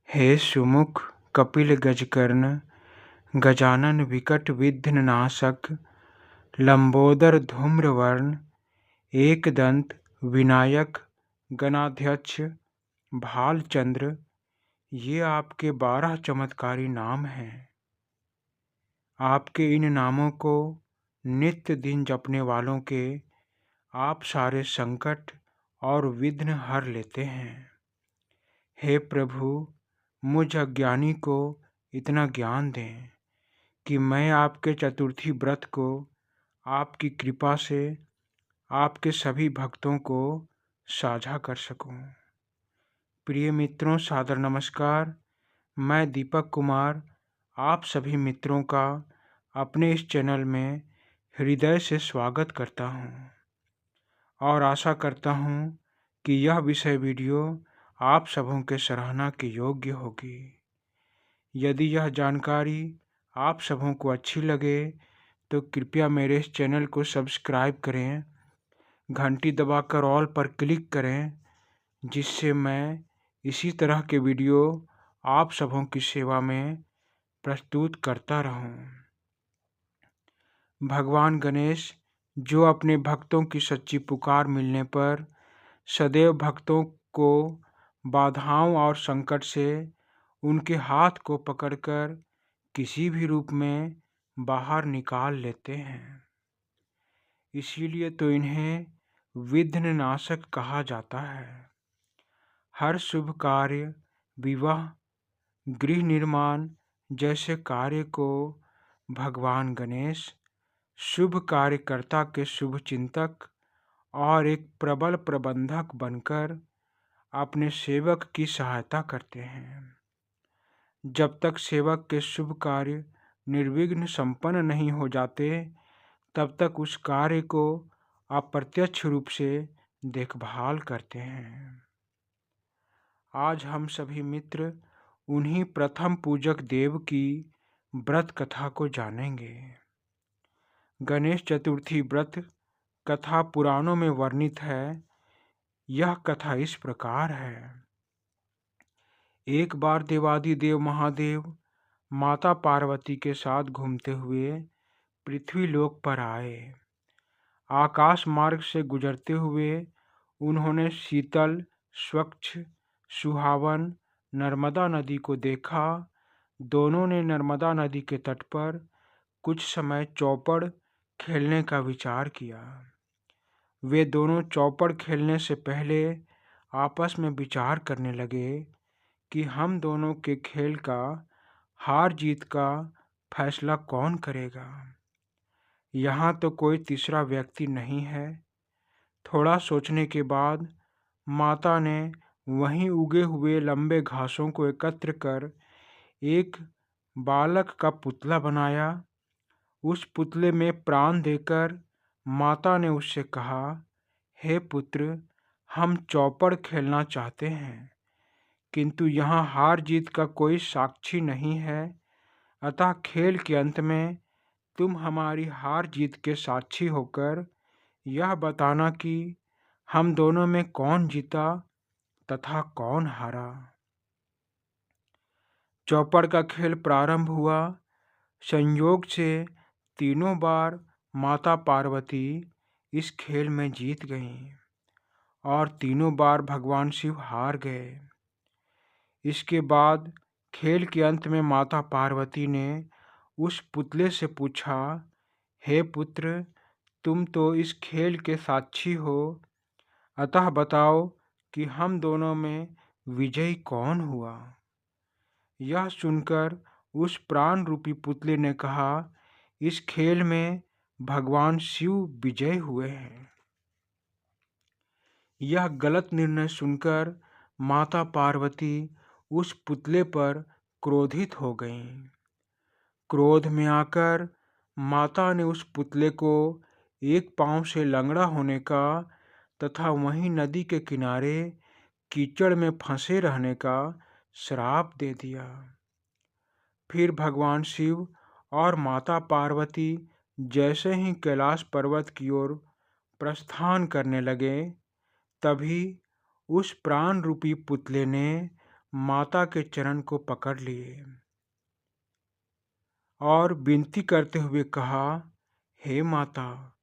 हे सुमुख कपिल गजकर्ण गजानन विकट विघ्न नाशक लंबोदर धूम्रवर्ण एकदंत विनायक गणाध्यक्ष भालचंद्र। ये आपके 12 चमत्कारी नाम हैं। आपके इन नामों को नित्य दिन जपने वालों के आप सारे संकट और विघ्न हर लेते हैं। हे प्रभु, मुझ अज्ञानी को इतना ज्ञान दें कि मैं आपके चतुर्थी व्रत को आपकी कृपा से आपके सभी भक्तों को साझा कर सकूं। प्रिय मित्रों, सादर नमस्कार। मैं दीपक कुमार आप सभी मित्रों का अपने इस चैनल में हृदय से स्वागत करता हूं और आशा करता हूं कि यह विषय वीडियो आप सबों के सराहना के योग्य होगी। यदि यह जानकारी आप सबों को अच्छी लगे तो कृपया मेरे इस चैनल को सब्सक्राइब करें, घंटी दबाकर ऑल पर क्लिक करें, जिससे मैं इसी तरह के वीडियो आप सबों की सेवा में प्रस्तुत करता रहूं। भगवान गणेश, जो अपने भक्तों की सच्ची पुकार मिलने पर सदैव भक्तों को बाधाओं और संकट से उनके हाथ को पकड़कर किसी भी रूप में बाहर निकाल लेते हैं, इसीलिए तो इन्हें विघ्न नाशक कहा जाता है। हर शुभ कार्य, विवाह, गृह निर्माण जैसे कार्य को भगवान गणेश शुभ कार्यकर्ता के शुभ चिंतक और एक प्रबल प्रबंधक बनकर अपने सेवक की सहायता करते हैं। जब तक सेवक के शुभ कार्य निर्विघ्न संपन्न नहीं हो जाते, तब तक उस कार्य को अप्रत्यक्ष रूप से देखभाल करते हैं। आज हम सभी मित्र उन्हीं प्रथम पूजक देव की व्रत कथा को जानेंगे। गणेश चतुर्थी व्रत कथा पुराणों में वर्णित है। यह कथा इस प्रकार है। एक बार देवादिदेव महादेव माता पार्वती के साथ घूमते हुए पृथ्वी लोक पर आए। आकाश मार्ग से गुजरते हुए उन्होंने शीतल, स्वच्छ, सुहावन नर्मदा नदी को देखा। दोनों ने नर्मदा नदी के तट पर कुछ समय चौपड़ खेलने का विचार किया। वे दोनों चौपड़ खेलने से पहले आपस में विचार करने लगे कि हम दोनों के खेल का हार जीत का फैसला कौन करेगा। यहाँ तो कोई तीसरा व्यक्ति नहीं है। थोड़ा सोचने के बाद माता ने वहीं उगे हुए लंबे घासों को एकत्र कर एक बालक का पुतला बनाया। उस पुतले में प्राण देकर माता ने उससे कहा, हे पुत्र, हम चौपड़ खेलना चाहते हैं, किंतु यहाँ हार जीत का कोई साक्षी नहीं है। अतः खेल के अंत में तुम हमारी हार जीत के साक्षी होकर यह बताना कि हम दोनों में कौन जीता तथा कौन हारा। चौपड़ का खेल प्रारंभ हुआ। संयोग से तीनों बार माता पार्वती इस खेल में जीत गईं और तीनों बार भगवान शिव हार गए। इसके बाद खेल के अंत में माता पार्वती ने उस पुतले से पूछा, हे पुत्र, तुम तो इस खेल के साक्षी हो, अतः बताओ कि हम दोनों में विजयी कौन हुआ। यह सुनकर उस प्राण रूपी पुतले ने कहा, इस खेल में भगवान शिव विजयी हुए हैं। यह गलत निर्णय सुनकर माता पार्वती उस पुतले पर क्रोधित हो गईं। क्रोध में आकर माता ने उस पुतले को एक पांव से लंगड़ा होने का तथा वहीं नदी के किनारे कीचड़ में फंसे रहने का श्राप दे दिया। फिर भगवान शिव और माता पार्वती जैसे ही कैलाश पर्वत की ओर प्रस्थान करने लगे, तभी उस प्राण रूपी पुतले ने माता के चरण को पकड़ लिए और विनती करते हुए कहा, हे माता,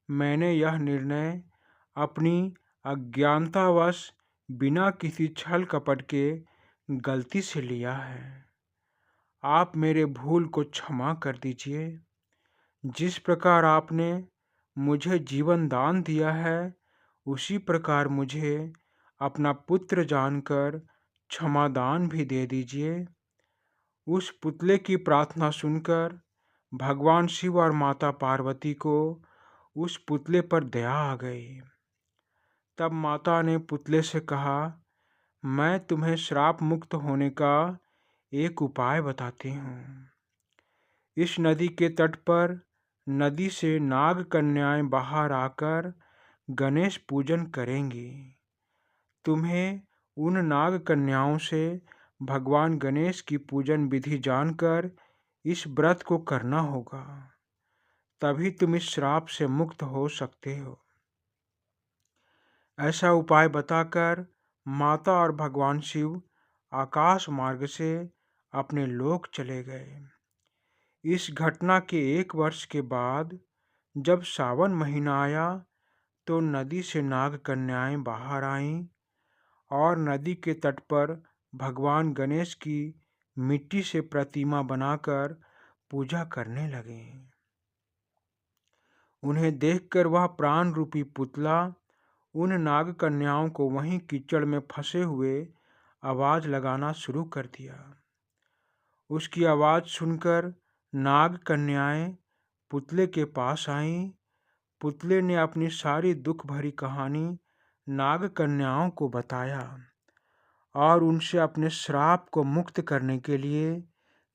मैंने यह निर्णय अपनी अज्ञानतावश बिना किसी छल कपट के गलती से लिया है। आप मेरे भूल को क्षमा कर दीजिए। जिस प्रकार आपने मुझे जीवन दान दिया है, उसी प्रकार मुझे अपना पुत्र जानकर क्षमादान भी दे दीजिए। उस पुतले की प्रार्थना सुनकर भगवान शिव और माता पार्वती को उस पुतले पर दया आ गई। तब माता ने पुतले से कहा, मैं तुम्हें श्राप मुक्त होने का एक उपाय बताती हूँ। इस नदी के तट पर नदी से नाग कन्याएं बाहर आकर गणेश पूजन करेंगी। तुम्हें उन नाग कन्याओं से भगवान गणेश की पूजन विधि जानकर इस व्रत को करना होगा, तभी तुम इस श्राप से मुक्त हो सकते हो। ऐसा उपाय बताकर माता और भगवान शिव आकाश मार्ग से अपने लोक चले गए। इस घटना के 1 वर्ष के बाद जब सावन महीना आया तो नदी से नाग कन्याएं बाहर आईं और नदी के तट पर भगवान गणेश की मिट्टी से प्रतिमा बनाकर पूजा करने लगे। उन्हें देखकर वह प्राण रूपी पुतला उन नाग कन्याओं को वहीं कीचड़ में फंसे हुए आवाज लगाना शुरू कर दिया। उसकी आवाज सुनकर नाग कन्याएं पुतले के पास आईं। पुतले ने अपनी सारी दुख भरी कहानी नाग कन्याओं को बताया और उनसे अपने श्राप को मुक्त करने के लिए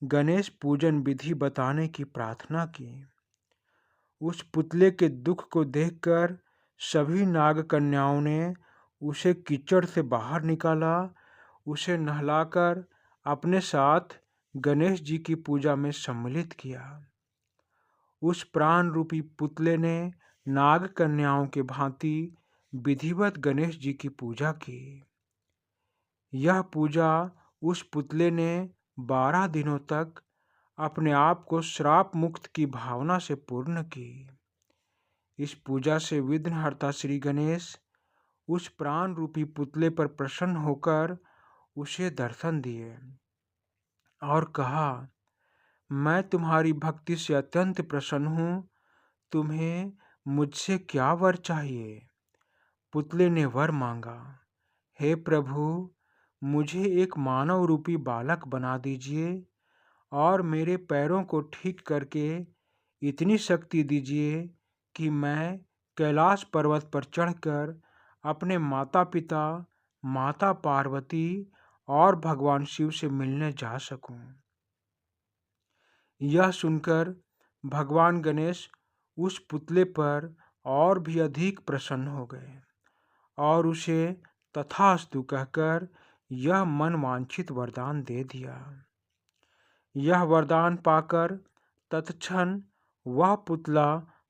गणेश पूजन विधि बताने की प्रार्थना की। उस पुतले के दुख को देखकर सभी नाग कन्याओं ने उसे कीचड़ से बाहर निकाला, उसे नहलाकर अपने साथ गणेश जी की पूजा में सम्मिलित किया। उस प्राण रूपी पुतले ने नाग कन्याओं के भांति विधिवत गणेश जी की पूजा की। यह पूजा उस पुतले ने 12 दिनों तक अपने आप को श्राप मुक्त की भावना से पूर्ण की। इस पूजा से विघ्नहर्ता श्री गणेश उस प्राण रूपी पुतले पर प्रसन्न होकर उसे दर्शन दिए और कहा, मैं तुम्हारी भक्ति से अत्यंत प्रसन्न हूँ। तुम्हें मुझसे क्या वर चाहिए? पुतले ने वर मांगा, हे प्रभु, मुझे एक मानव रूपी बालक बना दीजिए और मेरे पैरों को ठीक करके इतनी शक्ति दीजिए कि मैं कैलाश पर्वत पर चढ़कर अपने माता पिता, माता पार्वती और भगवान शिव से मिलने जा सकूं। यह सुनकर भगवान गणेश उस पुतले पर और भी अधिक प्रसन्न हो गए और उसे तथास्तु कहकर यह मनवांछित वरदान दे दिया। यह वरदान पाकर तत्क्षण वह पुतला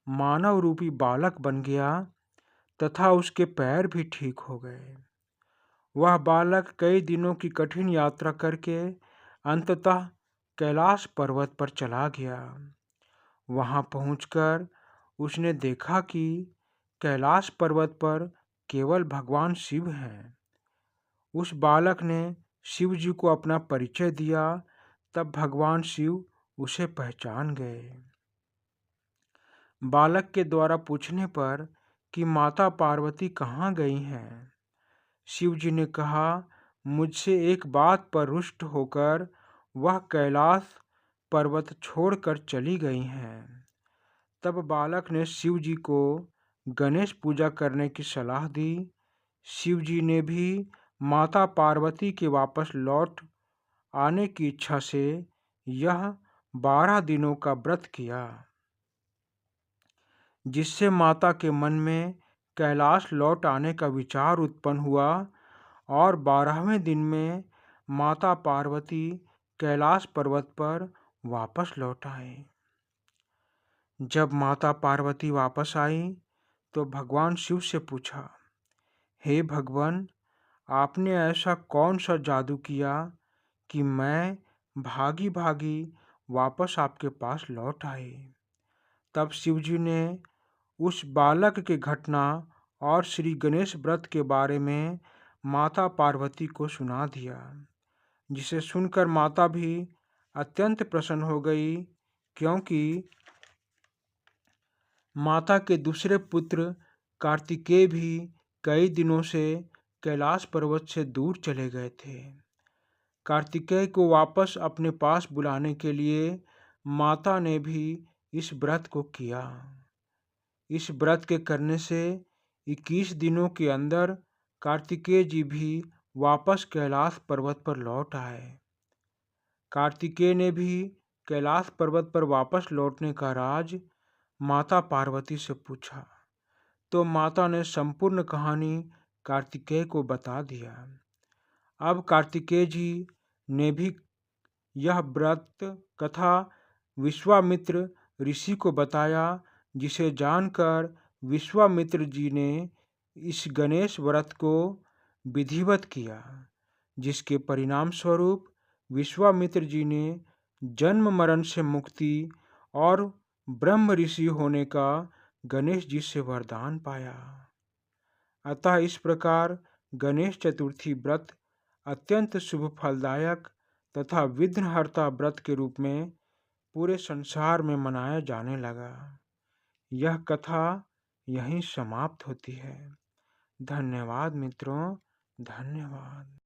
मानव रूपी बालक बन गया तथा उसके पैर भी ठीक हो गए। वह बालक कई दिनों की कठिन यात्रा करके अंततः कैलाश पर्वत पर चला गया। वहां पहुंचकर उसने देखा कि कैलाश पर्वत पर केवल भगवान शिव हैं। उस बालक ने शिव जी को अपना परिचय दिया। तब भगवान शिव उसे पहचान गए। बालक के द्वारा पूछने पर कि माता पार्वती कहाँ गई हैं, शिव जी ने कहा, मुझसे एक बात पर रुष्ट होकर वह कैलाश पर्वत छोड़कर चली गई हैं। तब बालक ने शिव जी को गणेश पूजा करने की सलाह दी। शिव जी ने भी माता पार्वती के वापस लौट आने की इच्छा से यह 12 दिनों का व्रत किया, जिससे माता के मन में कैलाश लौट आने का विचार उत्पन्न हुआ और 12वें दिन में माता पार्वती कैलाश पर्वत पर वापस लौट आए। जब माता पार्वती वापस आई तो भगवान शिव से पूछा, हे भगवान, आपने ऐसा कौन सा जादू किया कि मैं भागी भागी वापस आपके पास लौट आए। तब शिवजी ने उस बालक के घटना और श्री गणेश व्रत के बारे में माता पार्वती को सुना दिया, जिसे सुनकर माता भी अत्यंत प्रसन्न हो गई, क्योंकि माता के दूसरे पुत्र कार्तिकेय भी कई दिनों से कैलाश पर्वत से दूर चले गए थे। कार्तिकेय को वापस अपने पास बुलाने के लिए माता ने भी इस व्रत को किया। इस व्रत के करने से 21 दिनों के अंदर कार्तिकेय जी भी वापस कैलाश पर्वत पर लौट आए। कार्तिकेय ने भी कैलाश पर्वत पर वापस लौटने का राज माता पार्वती से पूछा, तो माता ने संपूर्ण कहानी कार्तिकेय को बता दिया। अब कार्तिकेय जी ने भी यह व्रत कथा विश्वामित्र ऋषि को बताया, जिसे जानकर विश्वामित्र जी ने इस गणेश व्रत को विधिवत किया, जिसके परिणाम स्वरूप विश्वामित्र जी ने जन्म मरण से मुक्ति और ब्रह्म ऋषि होने का गणेश जी से वरदान पाया। अतः इस प्रकार गणेश चतुर्थी व्रत अत्यंत शुभ फलदायक तथा विघ्नहर्ता व्रत के रूप में पूरे संसार में मनाया जाने लगा। यह कथा यहीं समाप्त होती है। धन्यवाद मित्रों, धन्यवाद।